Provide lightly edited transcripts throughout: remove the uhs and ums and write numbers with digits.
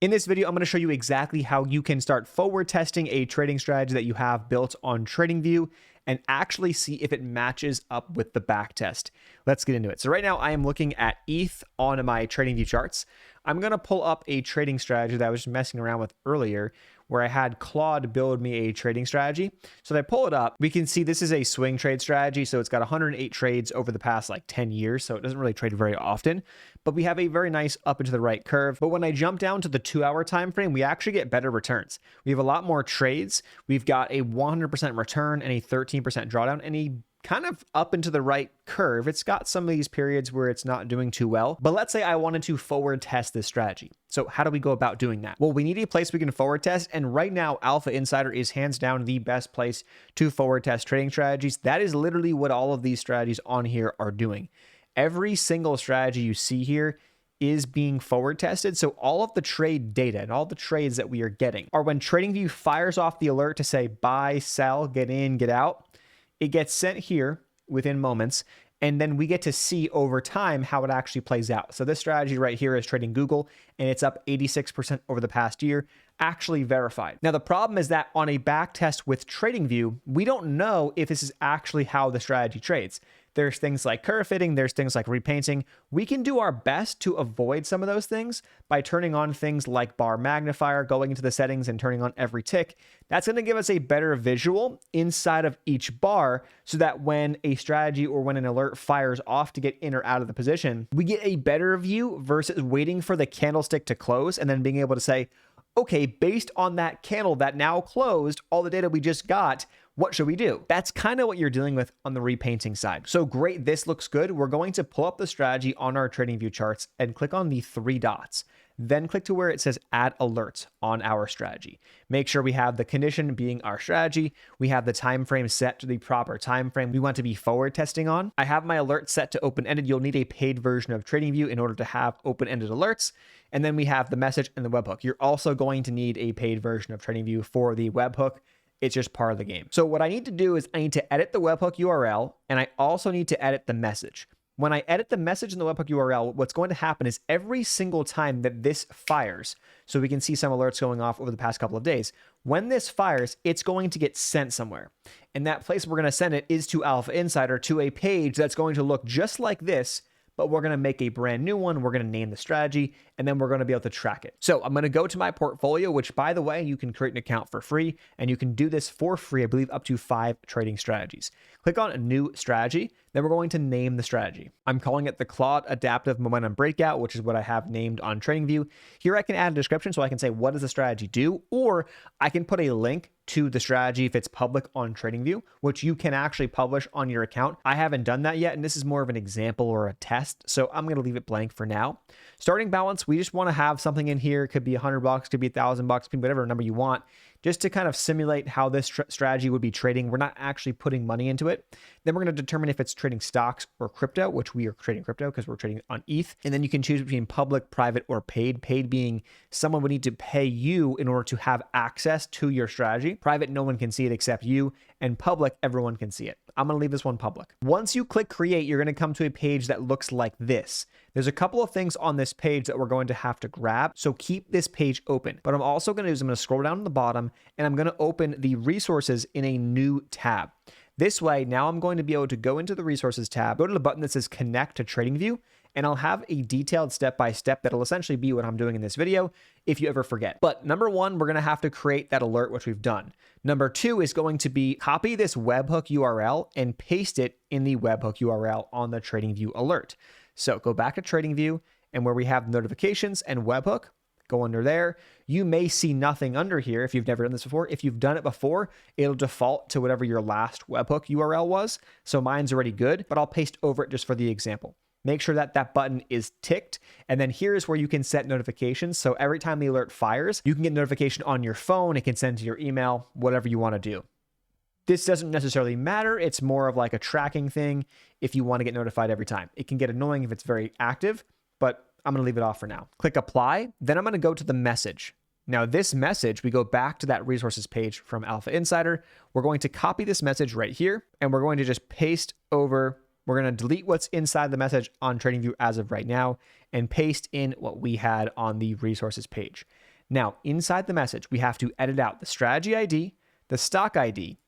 In this video, I'm going to show you exactly how you can start forward testing a trading strategy that you have built on TradingView and actually see if it matches up with the back test. Let's get into it. So right now I am looking at ETH on my TradingView charts. I'm going to pull up a trading strategy that I was just messing around with earlier, where I had Claude build me a trading strategy. So if I pull it up, we can see this is a swing trade strategy. So it's got 108 trades over the past like 10 years. So it doesn't really trade very often, but we have a very nice up and to the right curve. But when I jump down to the 2-hour time frame, we actually get better returns. We have a lot more trades. We've got a 100% return and a 13% drawdown and a kind of up into the right curve. It's got some of these periods where it's not doing too well, but let's say I wanted to forward test this strategy. So how do we go about doing that? Well, we need a place we can forward test. And right now, AlphaInsider is hands down the best place to forward test trading strategies. That is literally what all of these strategies on here are doing. Every single strategy you see here is being forward tested. So all of the trade data and all the trades that we are getting are when TradingView fires off the alert to say buy, sell, get in, get out. It gets sent here within moments, and then we get to see over time how it actually plays out. So this strategy right here is trading Google, and it's up 86% over the past year, actually verified. Now, the problem is that on a back test with TradingView, we don't know if this is actually how the strategy trades. There's things like curve fitting, there's things like repainting. We can do our best to avoid some of those things by turning on things like bar magnifier, going into the settings and turning on every tick. That's going to give us a better visual inside of each bar so that when a strategy or when an alert fires off to get in or out of the position, we get a better view versus waiting for the candlestick to close and then being able to say, okay, based on that candle that now closed, all the data we just got, what should we do? That's kind of what you're dealing with on the repainting side. So great, this looks good. We're going to pull up the strategy on our TradingView charts and click on the 3 dots. Then click to where it says add alerts on our strategy. Make sure we have the condition being our strategy. We have the time frame set to the proper time frame we want to be forward testing on. I have my alert set to open-ended. You'll need a paid version of TradingView in order to have open-ended alerts. And then we have the message and the webhook. You're also going to need a paid version of TradingView for the webhook. It's just part of the game. So what I need to do is I need to edit the webhook URL, and I also need to edit the message. When I edit the message in the webhook URL, what's going to happen is every single time that this fires, so we can see some alerts going off over the past couple of days, when this fires, it's going to get sent somewhere. And that place we're going to send it is to AlphaInsider, to a page that's going to look just like this, but we're going to make a brand new one. We're going to name the strategy, and then we're going to be able to track it. So I'm going to go to my portfolio, which, by the way, you can create an account for free, and you can do this for free, I believe, up to 5 trading strategies. Click on a new strategy. Then we're going to name the strategy. I'm calling it the Claude Adaptive Momentum Breakout, which is what I have named on TradingView. Here I can add a description, so I can say, what does the strategy do? Or I can put a link to the strategy if it's public on TradingView, which you can actually publish on your account. I haven't done that yet, and this is more of an example or a test, so I'm going to leave it blank for now. Starting balance, we just want to have something in here. It could be $100, could be $1,000, could be whatever number you want, just to kind of simulate how this strategy would be trading. We're not actually putting money into it. Then we're going to determine if it's trading stocks or crypto, which we are trading crypto because we're trading on ETH. And then you can choose between public, private, or paid. Paid being someone would need to pay you in order to have access to your strategy. Private, no one can see it except you. And public, everyone can see it. I'm going to leave this one public. Once you click create, you're going to come to a page that looks like this. There's a couple of things on this page that we're going to have to grab. So keep this page open. But I'm also going to do is I'm going to scroll down to the bottom and I'm going to open the resources in a new tab. This way, now I'm going to be able to go into the resources tab, go to the button that says connect to TradingView, and I'll have a detailed step-by-step that'll essentially be what I'm doing in this video if you ever forget. But number 1, we're going to have to create that alert, which we've done. Number 2 is going to be copy this webhook URL and paste it in the webhook URL on the TradingView alert. So go back to TradingView, and where we have notifications and webhook, go under there. You may see nothing under here if you've never done this before. If you've done it before, it'll default to whatever your last webhook URL was. So mine's already good, but I'll paste over it just for the example. Make sure that that button is ticked. And then here's where you can set notifications. So every time the alert fires, you can get notification on your phone. It can send to your email, whatever you want to do. This doesn't necessarily matter. It's more of like a tracking thing if you want to get notified every time. It can get annoying if it's very active, but I'm going to leave it off for now. Click apply. Then I'm going to go to the message. Now this message, we go back to that resources page from AlphaInsider. We're going to copy this message right here, and we're going to just paste over. We're going to delete what's inside the message on TradingView as of right now and paste in what we had on the resources page. Now, inside the message, we have to edit out the strategy ID, the stock ID,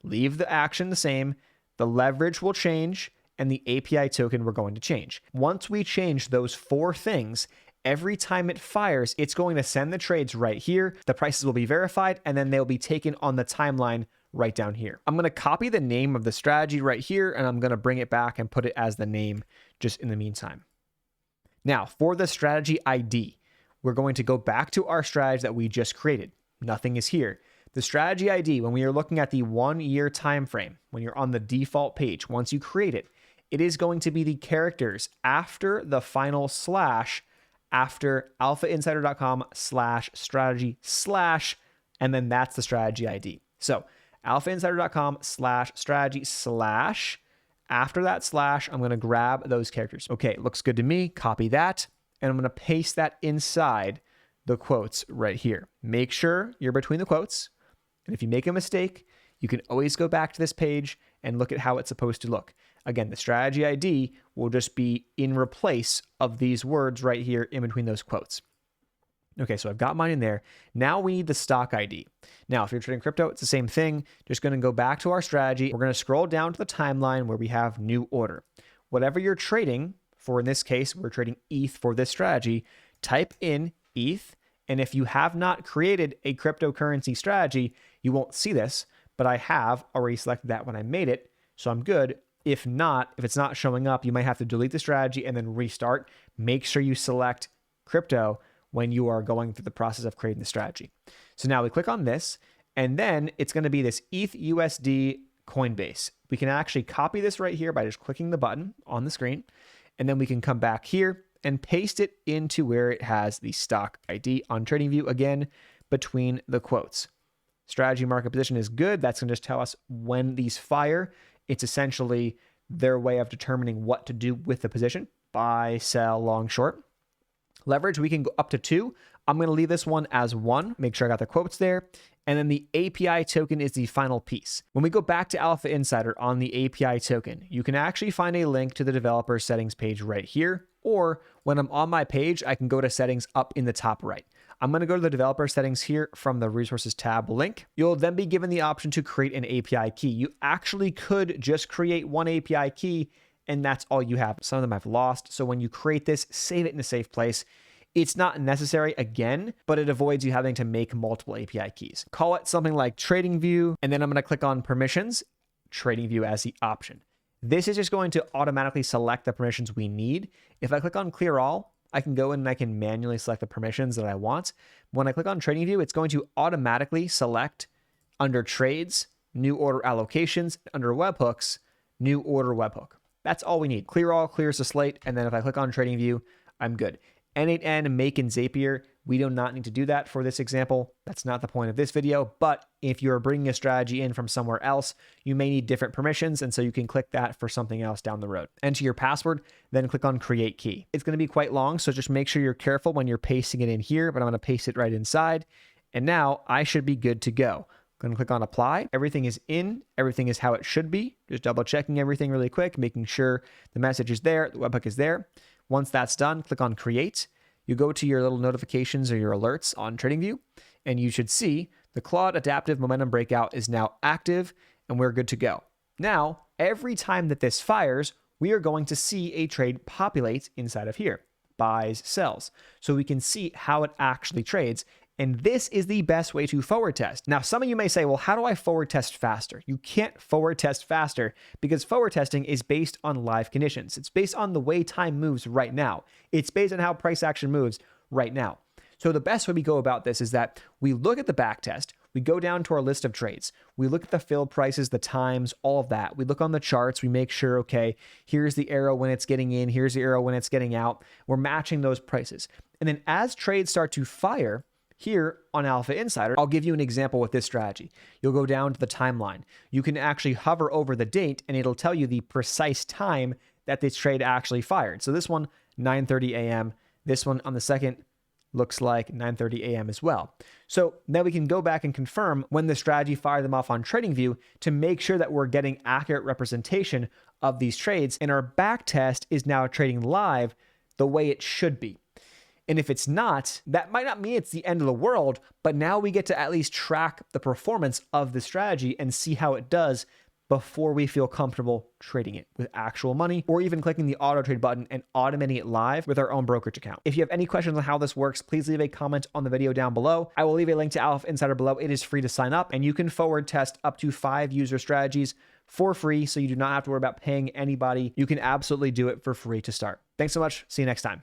leave the action the same, the leverage will change, and the API token we're going to change. Once we change those 4 things, every time it fires, it's going to send the trades right here. The prices will be verified, and then they'll be taken on the timeline right down here. I'm going to copy the name of the strategy right here, and I'm going to bring it back and put it as the name just in the meantime. Now, for the strategy ID, we're going to go back to our strategy that we just created. Nothing is here. The strategy ID, when we are looking at the 1-year time frame, when you're on the default page, once you create it, it is going to be the characters after the final slash, after alphainsider.com/strategy/ and then that's the strategy ID. So alphainsider.com/strategy/ after that slash, I'm going to grab those characters. Okay, looks good to me. Copy that, and I'm going to paste that inside the quotes right here. Make sure you're between the quotes. And if you make a mistake, you can always go back to this page and look at how it's supposed to look. Again, the strategy ID will just be in replace of these words right here in between those quotes. Okay, so I've got mine in there. Now we need the stock ID. Now, if you're trading crypto, it's the same thing. Just going to go back to our strategy. We're going to scroll down to the timeline where we have new order. Whatever you're trading, for in this case, we're trading ETH for this strategy, type in ETH. And if you have not created a cryptocurrency strategy, you won't see this, but I have already selected that when I made it, so I'm good. If not, if it's not showing up, you might have to delete the strategy and then restart. Make sure you select crypto when you are going through the process of creating the strategy. So now we click on this, and then it's going to be this ETH USD Coinbase. We can actually copy this right here by just clicking the button on the screen, and then we can come back here and paste it into where it has the stock ID on TradingView, again, between the quotes. Strategy market position is good. That's going to just tell us when these fire. It's essentially their way of determining what to do with the position: buy, sell, long, short. Leverage, we can go up to 2. I'm going to leave this one as 1. Make sure I got the quotes there. And then the API token is the final piece. When we go back to AlphaInsider on the API token, you can actually find a link to the developer settings page right here. Or when I'm on my page, I can go to settings up in the top right. I'm going to go to the developer settings here from the resources tab link. You'll then be given the option to create an API key. You actually could just create one API key and that's all you have. Some of them I've lost. So when you create this, save it in a safe place. It's not necessary again, but it avoids you having to make multiple API keys. Call it something like TradingView, and then I'm going to click on permissions, TradingView as the option. This is just going to automatically select the permissions we need. If I click on clear all, I can go in and I can manually select the permissions that I want. When I click on TradingView, it's going to automatically select under trades, new order allocations, under webhooks, new order webhook. That's all we need. Clear all clears the slate, and then if I click on TradingView, I'm good. N8N, Make, and Zapier, we do not need to do that for this example. That's not the point of this video, but if you're bringing a strategy in from somewhere else, you may need different permissions, and so you can click that for something else down the road. Enter your password, then click on Create Key. It's going to be quite long, so just make sure you're careful when you're pasting it in here, but I'm going to paste it right inside, and now I should be good to go. I'm going to click on Apply. Everything is in. Everything is how it should be. Just double checking everything really quick, making sure the message is there, the webhook is there. Once that's done, click on Create. You go to your little notifications or your alerts on TradingView, and you should see the Claude Adaptive Momentum Breakout is now active, and we're good to go. Now, every time that this fires, we are going to see a trade populate inside of here. Buys, sells. So we can see how it actually trades. And this is the best way to forward test. Now, some of you may say, well, how do I forward test faster? You can't forward test faster because forward testing is based on live conditions. It's based on the way time moves right now. It's based on how price action moves right now. So the best way we go about this is that we look at the back test, we go down to our list of trades, we look at the fill prices, the times, all of that. We look on the charts, we make sure, okay, here's the arrow when it's getting in, here's the arrow when it's getting out. We're matching those prices. And then as trades start to fire, here on AlphaInsider, I'll give you an example with this strategy. You'll go down to the timeline. You can actually hover over the date and it'll tell you the precise time that this trade actually fired. So this one, 9:30 a.m. This one on the second looks like 9:30 a.m. as well. So now we can go back and confirm when the strategy fired them off on TradingView to make sure that we're getting accurate representation of these trades. And our back test is now trading live the way it should be. And if it's not, that might not mean it's the end of the world, but now we get to at least track the performance of the strategy and see how it does before we feel comfortable trading it with actual money, or even clicking the auto trade button and automating it live with our own brokerage account. If you have any questions on how this works, please leave a comment on the video down below. I will leave a link to AlphaInsider below. It is free to sign up, and you can forward test up to 5 user strategies for free, so you do not have to worry about paying anybody. You can absolutely do it for free to start. Thanks so much. See you next time.